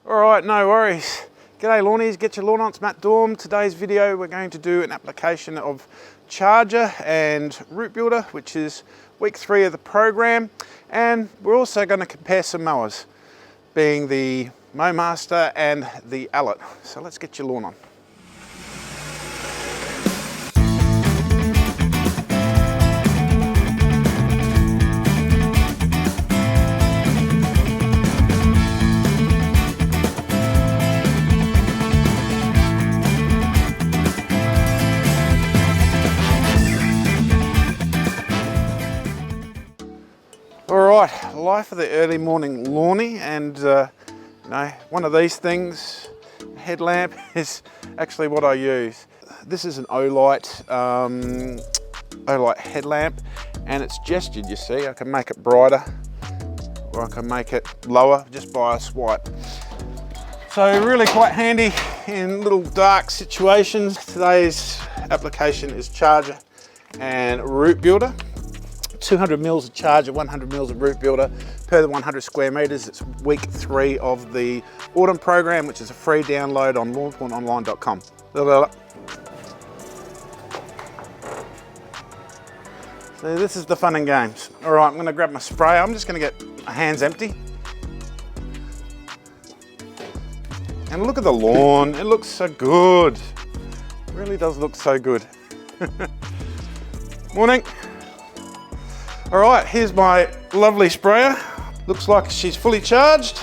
Alright, no worries. G'day lawnies, get your lawn on, it's Matt Dorm. Today's video we're going to do an application of charger and root builder, which is week 3 of the program, and we're also going to compare some mowers, being the MowMaster and the Allett. So let's get your lawn on. Alright, life of the early morning lawnie, and one of these things, headlamp, is actually what I use. This is an Allett headlamp, and it's gestured, you see. I can make it brighter or I can make it lower just by a swipe. So really quite handy in little dark situations. Today's application is charger and root builder. 200 mils of charger, 100 mils of root builder per the 100 square meters. It's week 3 of the autumn program, which is a free download on lawnpornonline.com. So this is the fun and games. All right, I'm going to grab my sprayer. I'm just going to get my hands empty. And look at the lawn. It looks so good. It really does look so good. Morning. All right, here's my lovely sprayer. Looks like she's fully charged.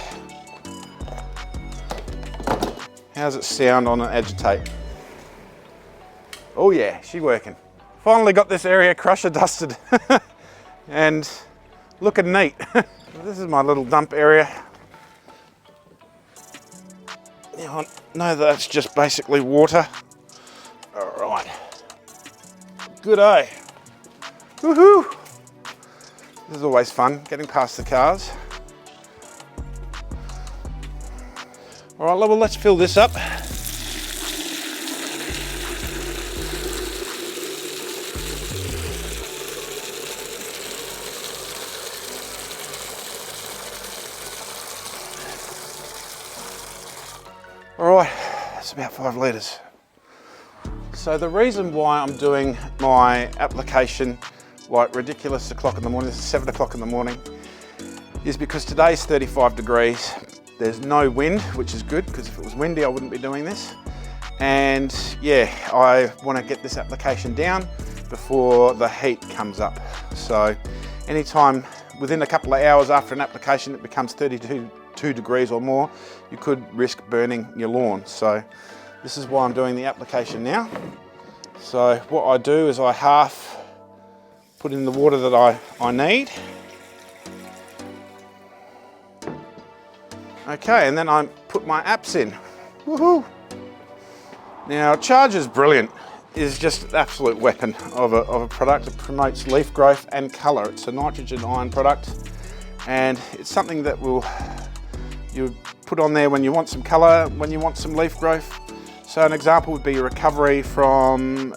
How's it sound on an agitate? Oh yeah, she's working. Finally got this area crusher dusted and looking neat. This is my little dump area. Now I know that's just basically water. All right, good day. Woohoo! This is always fun, getting past the cars. All right, well, let's fill this up. All right, it's about 5 litres. So the reason why I'm doing my application like ridiculous o'clock in the morning, this is 7 o'clock in the morning, is because today's 35 degrees. There's no wind, which is good, because if it was windy I wouldn't be doing this. And yeah, I want to get this application down before the heat comes up. So anytime within a couple of hours after an application it becomes 32 degrees or more, you could risk burning your lawn. So this is why I'm doing the application now. So what I do is I half put in the water that I need. Okay, and then I put my apps in. Woohoo! Now, charger's brilliant. It's just an absolute weapon of a product. It promotes leaf growth and colour. It's a nitrogen iron product, and it's something that you put on there when you want some colour, when you want some leaf growth. So an example would be a recovery from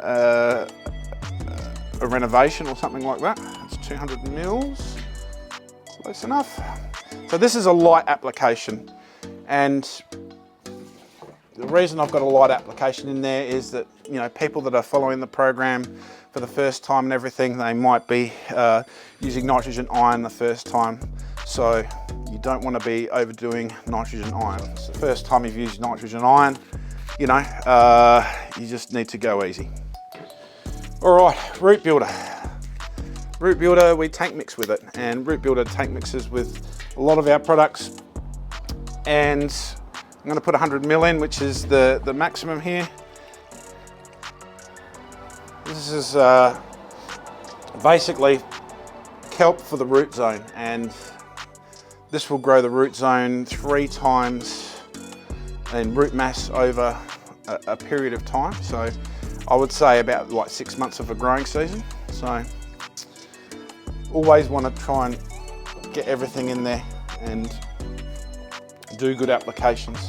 a renovation or something like that. It's 200 mils, close enough. So this is a light application, and the reason I've got a light application in there is that, you know, people that are following the program for the first time and everything, they might be using nitrogen iron the first time. So you don't want to be overdoing nitrogen iron. It's the first time you've used nitrogen iron, you know, you just need to go easy. All right, root builder. Root builder, we tank mix with it, and root builder tank mixes with a lot of our products. And I'm going to put 100 mil in, which is the maximum here. This is basically kelp for the root zone, and this will grow the root zone 3 times in root mass over a period of time. So I would say about like 6 months of a growing season. So always want to try and get everything in there and do good applications.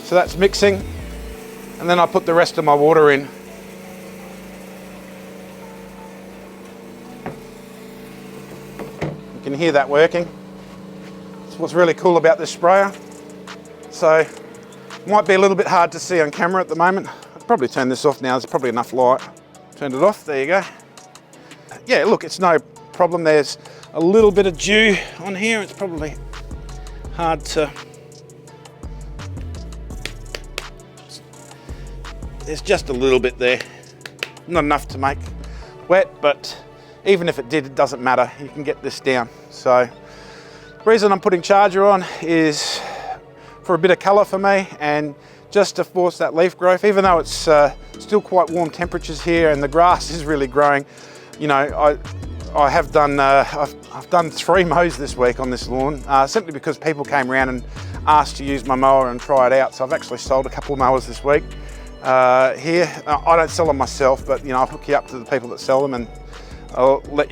So that's mixing, and then I put the rest of my water in. You can hear that working. That's what's really cool about this sprayer. So, might be a little bit hard to see on camera at the moment. I'll probably turn this off now, there's probably enough light. Turned it off, there you go. Yeah, look, it's no problem. There's a little bit of dew on here. It's probably hard to... There's just a little bit there. Not enough to make wet, but even if it did, it doesn't matter. You can get this down. So the reason I'm putting charger on is for a bit of colour for me and just to force that leaf growth. Even though it's still quite warm temperatures here and the grass is really growing, you know, I have done, I've done 3 mows this week on this lawn, simply because people came around and asked to use my mower and try it out. So I've actually sold a couple of mowers this week here. I don't sell them myself, but you know, I'll hook you up to the people that sell them and I'll let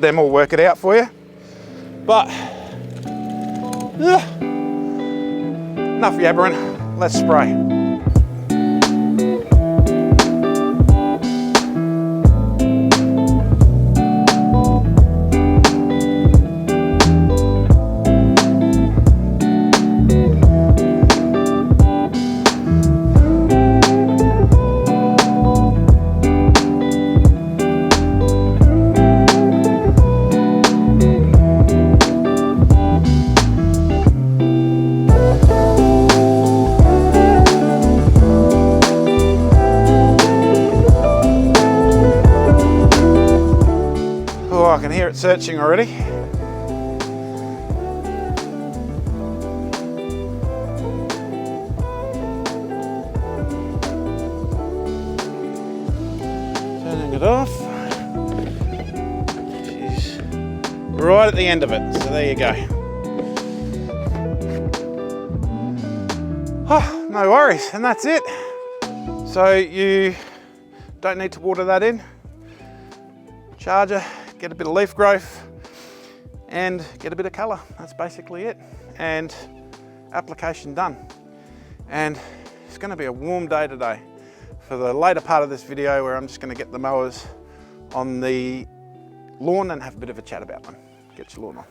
them all work it out for you. But enough yabbering, let's spray. I can hear it searching already. Turning it off. She's right at the end of it, so there you go. Oh, no worries, and that's it. So you don't need to water that in. Charger, get a bit of leaf growth and get a bit of colour. That's basically it. And application done. And it's going to be a warm day today. For the later part of this video where I'm just going to get the mowers on the lawn and have a bit of a chat about them. Get your lawn on.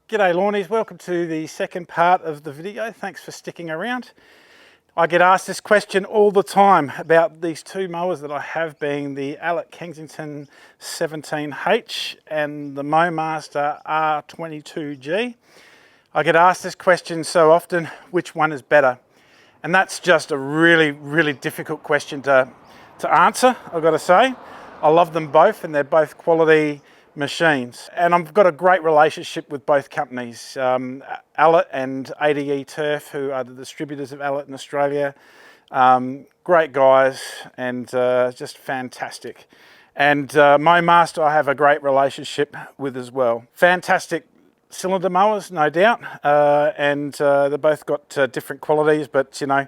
G'day lawnies, welcome to the second part of the video. Thanks for sticking around. I get asked this question all the time about these 2 mowers that I have, being the Allett Kensington 17H and the MowMaster R22G. I get asked this question so often, which one is better? And that's just a really, really difficult question to answer, I've got to say. I love them both and they're both quality machines, and I've got a great relationship with both companies, Allett and ADE Turf, who are the distributors of Allett in Australia. Great guys and just fantastic. And MowMaster I have a great relationship with as well. Fantastic cylinder mowers, no doubt, and they've both got different qualities, but you know,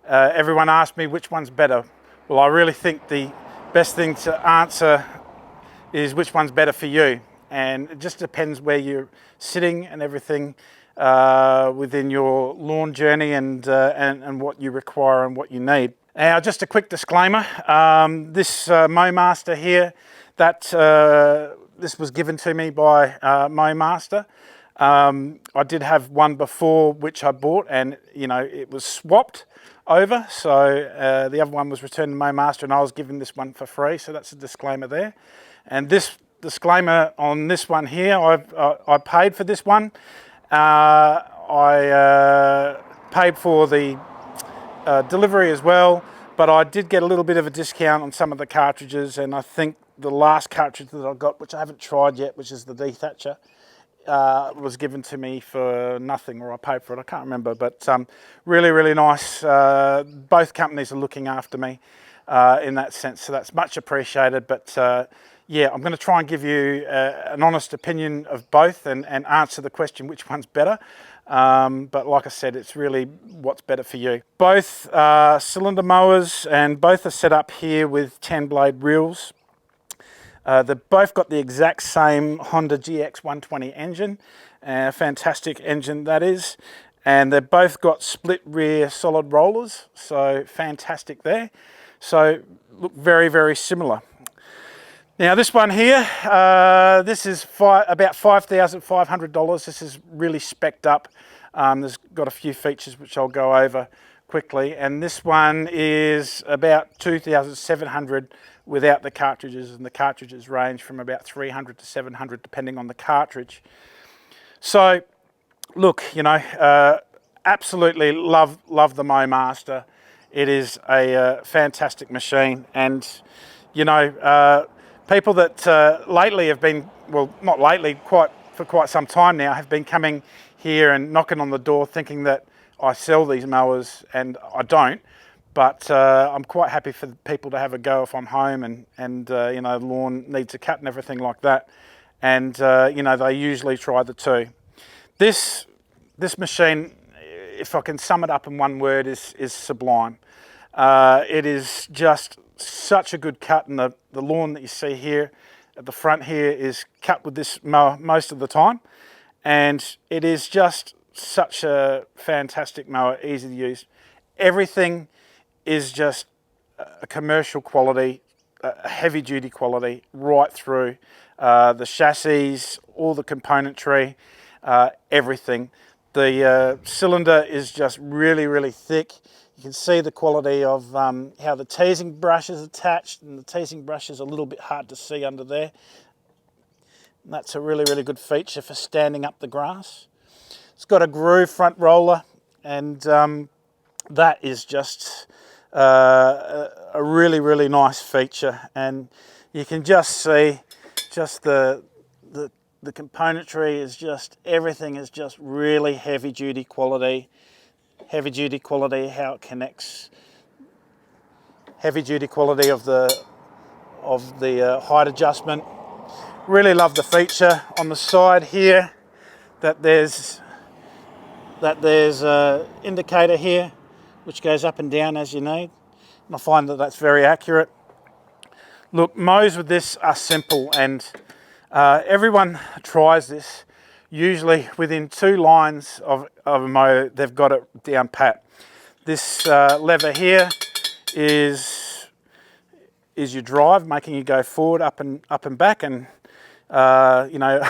everyone asks me which one's better. Well, I really think the best thing to answer is which one's better for you, and it just depends where you're sitting and everything within your lawn journey and what you require and what you need. Now, just a quick disclaimer, this MowMaster here, this was given to me by MowMaster. I did have one before which I bought, and you know, it was swapped over, so the other one was returned to MowMaster and I was given this one for free, so that's a disclaimer there. And this disclaimer on this one here. I paid for this one. I paid for the delivery as well, but I did get a little bit of a discount on some of the cartridges, and I think the last cartridge that I got, which I haven't tried yet, which is the dethatcher, was given to me for nothing, or I paid for it, I can't remember, but really, really nice. Both companies are looking after me in that sense, so that's much appreciated. But yeah, I'm going to try and give you an honest opinion of both and answer the question which one's better. But like I said, it's really what's better for you. Both cylinder mowers, and both are set up here with 10 blade reels. They've both got the exact same Honda GX120 engine, fantastic engine that is, and they've both got split rear solid rollers, so fantastic there. So look very, very similar. Now this one here, this is about $5,500. This is really specced up. There's got a few features which I'll go over quickly, and this one is about $2,700 without the cartridges, and the cartridges range from about $300 to $700 depending on the cartridge. So look, you know, absolutely love the MowMaster. It is a fantastic machine, and you know, people that lately have been, well, not lately, for quite some time now, have been coming here and knocking on the door thinking that I sell these mowers, and I don't. But I'm quite happy for people to have a go if I'm home and you know, the lawn needs a cut and everything like that. And you know, they usually try the two. This machine, if I can sum it up in one word, is sublime. It is just such a good cut, and the lawn that you see here at the front here is cut with this mower most of the time, and it is just such a fantastic mower, easy to use. Everything is just a commercial quality, a heavy duty quality right through. The chassis, all the componentry, everything. The cylinder is just really, really thick. You can see the quality of how the teasing brush is attached, and the teasing brush is a little bit hard to see under there. And that's a really, really good feature for standing up the grass. It's got a groove front roller, and that is just a really, really nice feature. And you can just see just the componentry is just, everything is just really heavy duty quality. Heavy duty quality, how it connects, heavy duty quality of the height adjustment. Really love the feature on the side here that there's a indicator here which goes up and down as you need, and I find that that's very accurate. Look, mows with this are simple, and everyone tries this. Usually within 2 lines of a mow, they've got it down pat. This lever here is your drive, making you go forward, up and back. And you know,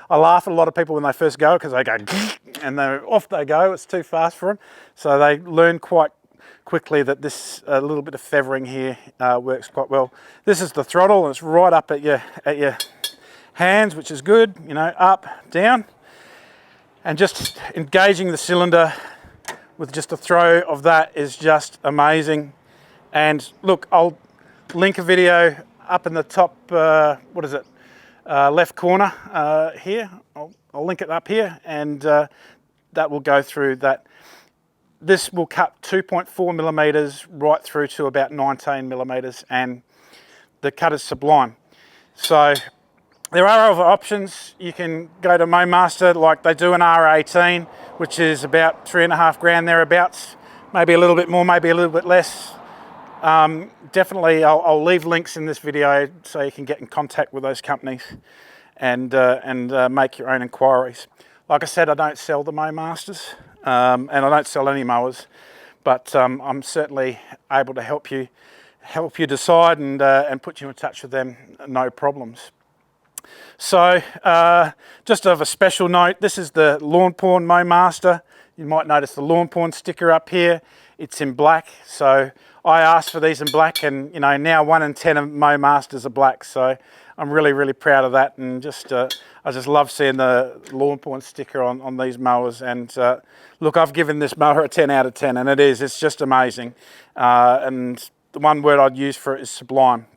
I laugh at a lot of people when they first go, because they go and off they go. It's too fast for them. So they learn quite quickly that this little bit of feathering here works quite well. This is the throttle, and it's right up at your hands, which is good. You know, up, down. And just engaging the cylinder with just a throw of that is just amazing. And look, I'll link a video up in the top, what is it, left corner here. I'll link it up here, and that will go through that. This will cut 2.4 millimeters right through to about 19 millimeters, and the cut is sublime. So there are other options. You can go to MowMaster, like they do an R18, which is about $3.5 grand thereabouts. Maybe a little bit more, maybe a little bit less. Definitely, I'll leave links in this video so you can get in contact with those companies and make your own inquiries. Like I said, I don't sell the MowMasters, and I don't sell any mowers, but I'm certainly able to help you decide and put you in touch with them, no problems. So just of a special note, this is the Lawnporn MowMaster. You might notice the Lawnporn sticker up here. It's in black, so I asked for these in black, and you know, now 1 in 10 of MowMasters are black, so I'm really, really proud of that, and just I just love seeing the Lawnporn sticker on these mowers. And look, I've given this mower a 10 out of 10, and it's just amazing. And the one word I'd use for it is sublime.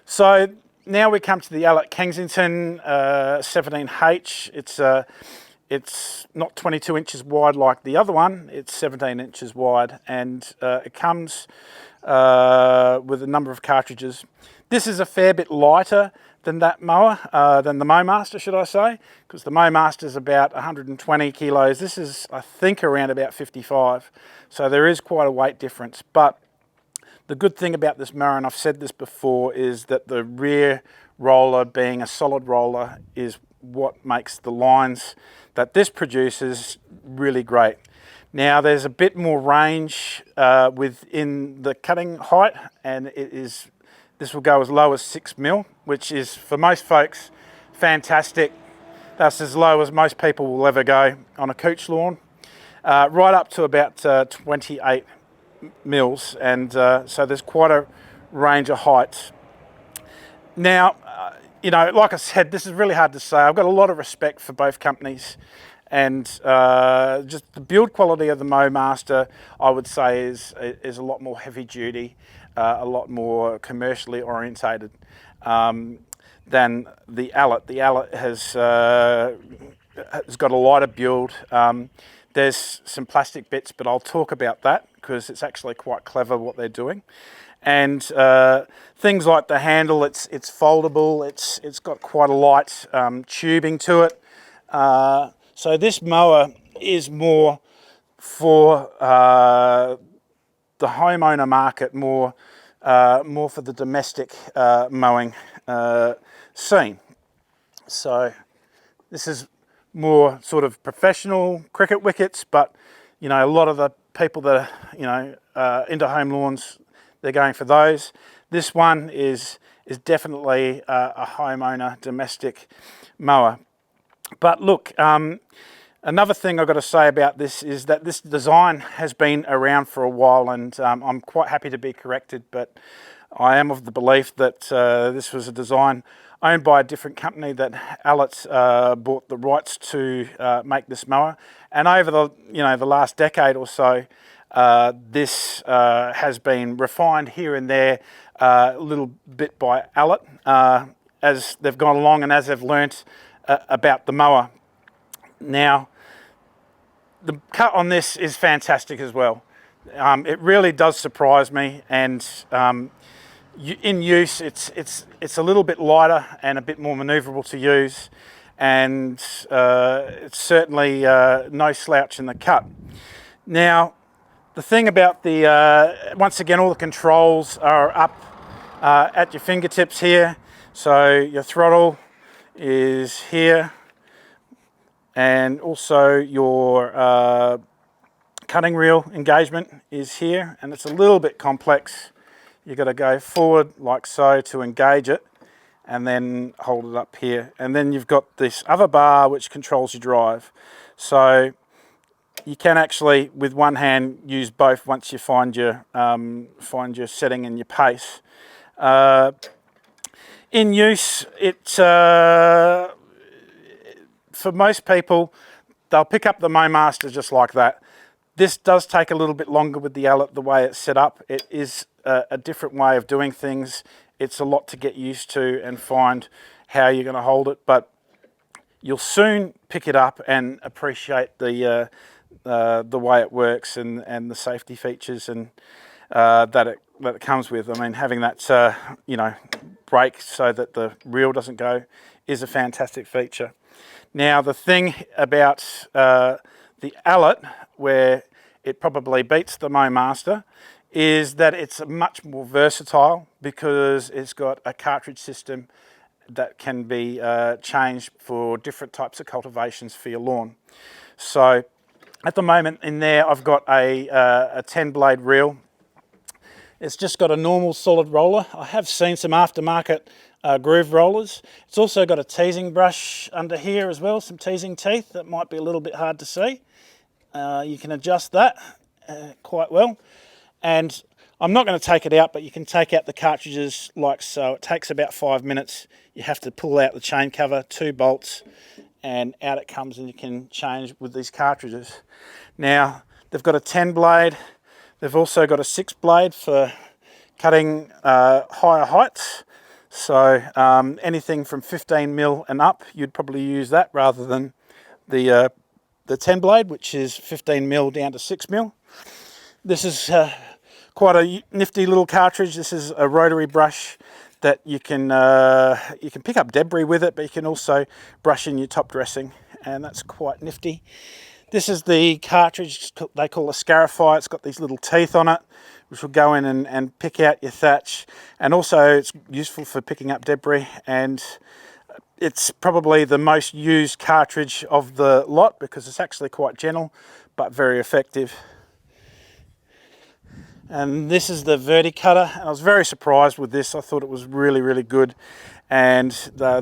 So now we come to the Allett Kensington 17H. It's not 22 inches wide like the other one, it's 17 inches wide, and it comes with a number of cartridges. This is a fair bit lighter than that mower, than the MowMaster, should I say, because the MowMaster is about 120 kilos. This is, I think, around about 55, so there is quite a weight difference. But the good thing about this mower, and I've said this before, is that the rear roller, being a solid roller, is what makes the lines that this produces really great. Now, there's a bit more range within the cutting height, and this will go as low as 6 mil, which is, for most folks, fantastic. That's as low as most people will ever go on a couch lawn, right up to about 28 mils, and so there's quite a range of heights. Now, you know, like I said, this is really hard to say. I've got a lot of respect for both companies, and just the build quality of the MowMaster, I would say, is a lot more heavy duty, a lot more commercially orientated than the Allett. The Allett has got a lighter build. There's some plastic bits, but I'll talk about that because it's actually quite clever what they're doing. And things like the handle, it's foldable, it's got quite a light tubing to it. So this mower is more for the homeowner market, more for the domestic mowing scene. So this is more sort of professional cricket wickets, but you know, a lot of the people that are, you know, into home lawns, they're going for those. This one is definitely a homeowner domestic mower. But look, another thing I've got to say about this is that this design has been around for a while, and I'm quite happy to be corrected, but I am of the belief that this was a design owned by a different company that Allett bought the rights to make this mower. And over the last decade or so, this has been refined here and there a little bit by Allett as they've gone along and as they've learnt about the mower. Now, the cut on this is fantastic as well. It really does surprise me, and in use it's a little bit lighter and a bit more manoeuvrable to use, and it's certainly no slouch in the cut. Now, the thing about the, once again, all the controls are up at your fingertips here. So your throttle is here, and also your cutting reel engagement is here, and it's a little bit complex. You've got to go forward like so to engage it, and then hold it up here. And then you've got this other bar which controls your drive. So you can actually, with one hand, use both once you find your setting and your pace. In use, for most people, they'll pick up the MowMaster just like that. This does take a little bit longer with the Allett, the way it's set up. It is a different way of doing things. It's a lot to get used to and find how you're going to hold it, but you'll soon pick it up and appreciate the way it works and the safety features and that it comes with. I mean, having that brake so that the reel doesn't go is a fantastic feature. Now, the thing about the Allett, where it probably beats the MowMaster, is that it's much more versatile because it's got a cartridge system that can be changed for different types of cultivations for your lawn. So at the moment in there, I've got a 10 blade reel. It's just got a normal solid roller. I have seen some aftermarket groove rollers. It's also got a teasing brush under here as well, some teasing teeth that might be a little bit hard to see. You can adjust that quite well. And I'm not going to take it out, but you can take out the cartridges like so. It takes about 5 minutes. You have to pull out the chain cover, 2 bolts, and out it comes, and you can change with these cartridges. Now, they've got a 10 blade. They've also got a 6 blade for cutting higher heights. So anything from 15 mil and up, you'd probably use that rather than the 10 blade, which is 15 mil down to 6 mil. This is quite a nifty little cartridge. This is a rotary brush that you can pick up debris with it, but you can also brush in your top dressing, and that's quite nifty. This is the cartridge they call a Scarify. It's got these little teeth on it, which will go in and pick out your thatch, and also it's useful for picking up debris, and it's probably the most used cartridge of the lot because it's actually quite gentle but very effective. And this is the verti cutter, and I was very surprised with this. I thought it was really, really good, and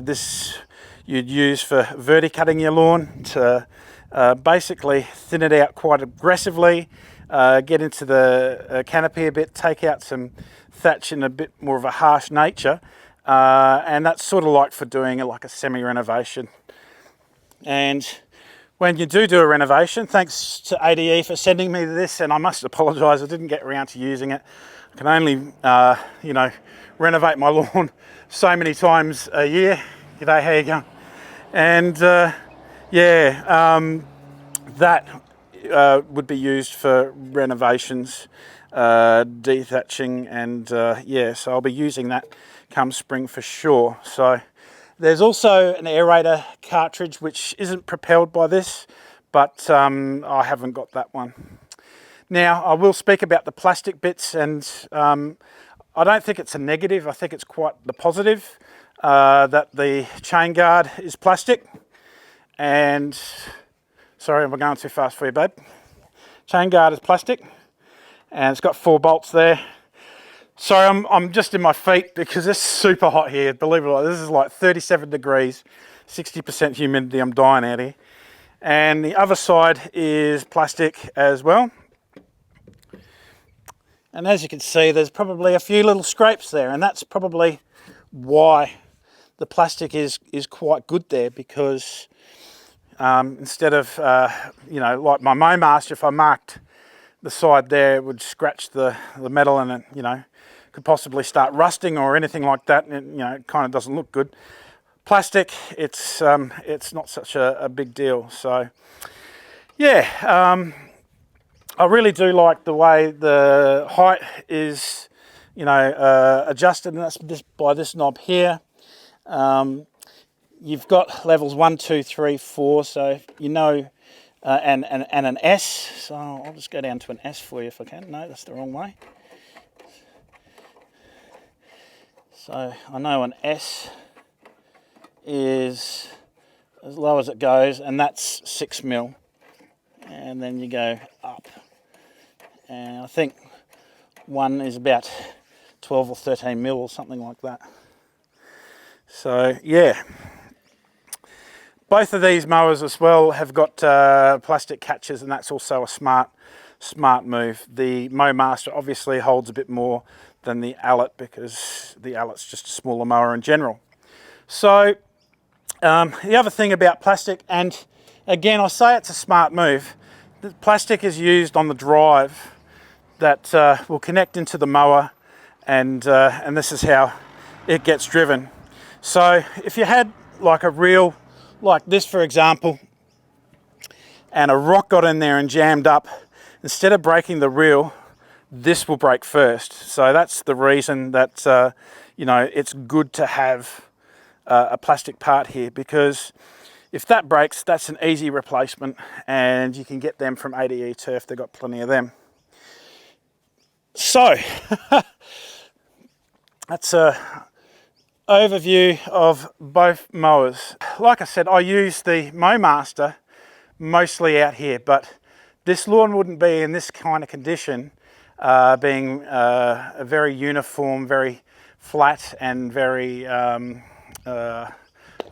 this you'd use for verti cutting your lawn to basically thin it out quite aggressively, get into the canopy a bit, take out some thatch in a bit more of a harsh nature, and that's sort of like for doing like a semi-renovation. And when you do a renovation, thanks to ADE for sending me this, and I must apologise, I didn't get around to using it. I can only, you know, renovate my lawn so many times a year. G'day, how you going? And that would be used for renovations, dethatching, and so I'll be using that come spring for sure. So there's also an aerator cartridge which isn't propelled by this, but I haven't got that one. Now I will speak about the plastic bits, and I don't think it's a negative. I think it's quite the positive that the chain guard is plastic. And sorry, am I going too fast for you, babe? Chain guard is plastic, and it's got 4 bolts there. Sorry, I'm just in my feet because it's super hot here. Believe it or not, this is like 37 degrees, 60% humidity. I'm dying out here. And the other side is plastic as well. And as you can see, there's probably a few little scrapes there, and that's probably why the plastic is quite good there, because instead of, you know, like my MowMaster, if I marked the side there, it would scratch the metal, and it, you know, could possibly start rusting or anything like that, and it, you know, it kind of doesn't look good. Plastic, it's not such a big deal. So yeah, I really do like the way the height is, you know, adjusted, and that's by this knob here. You've got levels 1, 2, 3, 4, so you know, and an S. So I'll just go down to an S for you if I can. No, that's the wrong way. So I know an S is as low as it goes, and that's 6 mil. And then you go up. And I think one is about 12 or 13 mil or something like that. So yeah. Both of these mowers as well have got plastic catches, and that's also a smart move. The MowMaster obviously holds a bit more than the Allett because the Allett's just a smaller mower in general. So the other thing about plastic, and again I say it's a smart move, the plastic is used on the drive that will connect into the mower, and this is how it gets driven. So if you had like a reel like this, for example, and a rock got in there and jammed up, instead of breaking the reel, this will break first. So that's the reason that you know, it's good to have a plastic part here, because if that breaks, that's an easy replacement, and you can get them from ADE Turf. They've got plenty of them. So that's a overview of both mowers. Like I said, I use the MowMaster mostly out here, but this lawn wouldn't be in this kind of condition, being a very uniform, very flat, and very I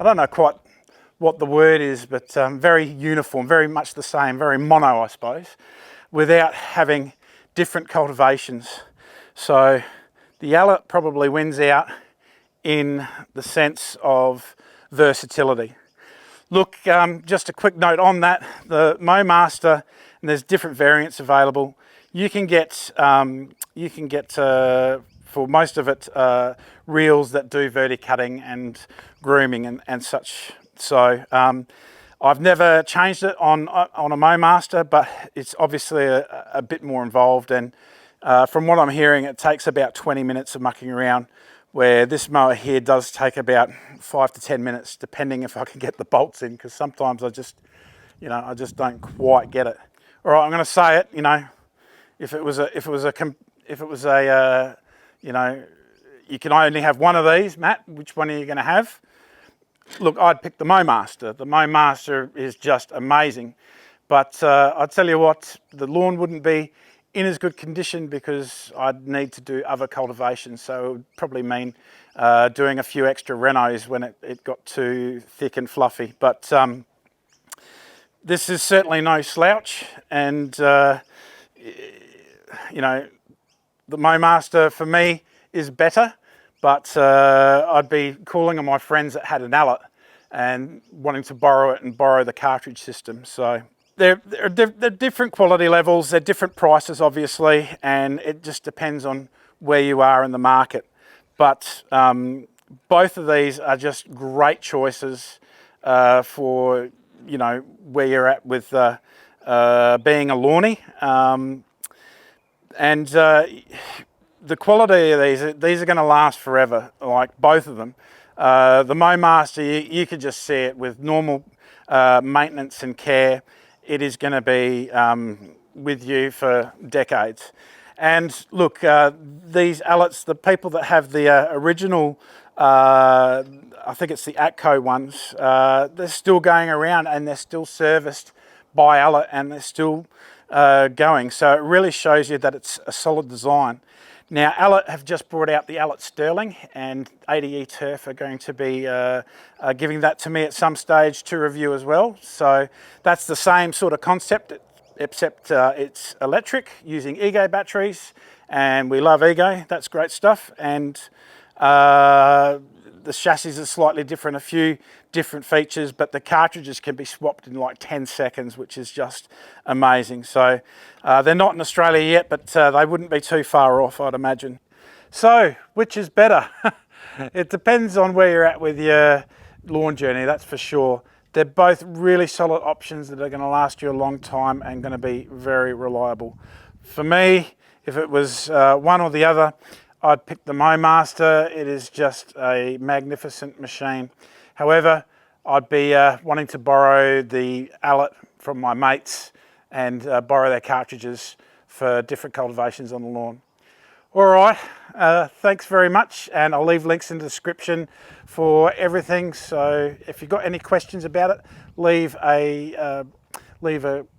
don't know quite what the word is, but very uniform, very much the same, very mono, I suppose, without having different cultivations. So the Allett probably wins out in the sense of versatility. Look, just a quick note on that, the MowMaster, and there's different variants available. You can get for most of it, reels that do verticutting and grooming and such. So I've never changed it on a MowMaster, but it's obviously a bit more involved, and from what I'm hearing, it takes about 20 minutes of mucking around, where this mower here does take about 5 to 10 minutes, depending if I can get the bolts in, because sometimes I just don't quite get it. All right, I'm going to say it. If it was a you can only have one of these, Matt, which one are you going to have? Look, I'd pick the MowMaster. The MowMaster is just amazing. But I'll tell you what, the lawn wouldn't be in as good condition because I'd need to do other cultivations. So it would probably mean doing a few extra renos when it got too thick and fluffy. But this is certainly no slouch. And, the MowMaster for me is better. But I'd be calling on my friends that had an Allett and wanting to borrow it and borrow the cartridge system. So they're different quality levels, they're different prices obviously, and it just depends on where you are in the market. But both of these are just great choices for where you're at with being a lawnie. The quality of these are going to last forever, like both of them. The MowMaster, you could just see it with normal maintenance and care. It is going to be with you for decades. And look, these Alletts, the people that have the original, I think it's the Atco ones, they're still going around and they're still serviced by Allett and they're still going. So it really shows you that it's a solid design. Now, Allett have just brought out the Allett Sterling, and ADE Turf are going to be giving that to me at some stage to review as well. So that's the same sort of concept, except it's electric using Ego batteries, and we love Ego. That's great stuff. And the chassis is slightly different, a few different features, but the cartridges can be swapped in like 10 seconds, which is just amazing. So they're not in Australia yet, but they wouldn't be too far off, I'd imagine. So which is better? It depends on where you're at with your lawn journey, that's for sure. They're both really solid options that are going to last you a long time and going to be very reliable. For me, if it was one or the other, I'd pick the MowMaster. It is just a magnificent machine. However, I'd be wanting to borrow the Allett from my mates and borrow their cartridges for different cultivations on the lawn. All right, thanks very much, and I'll leave links in the description for everything. So if you've got any questions about it, leave a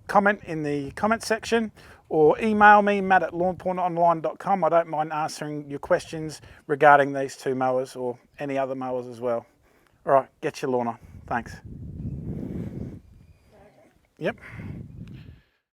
comment in the comment section, or email me, matt@lawnpornonline.com. I don't mind answering your questions regarding these two mowers or any other mowers as well. All right, get your lawn on. Thanks. Yep.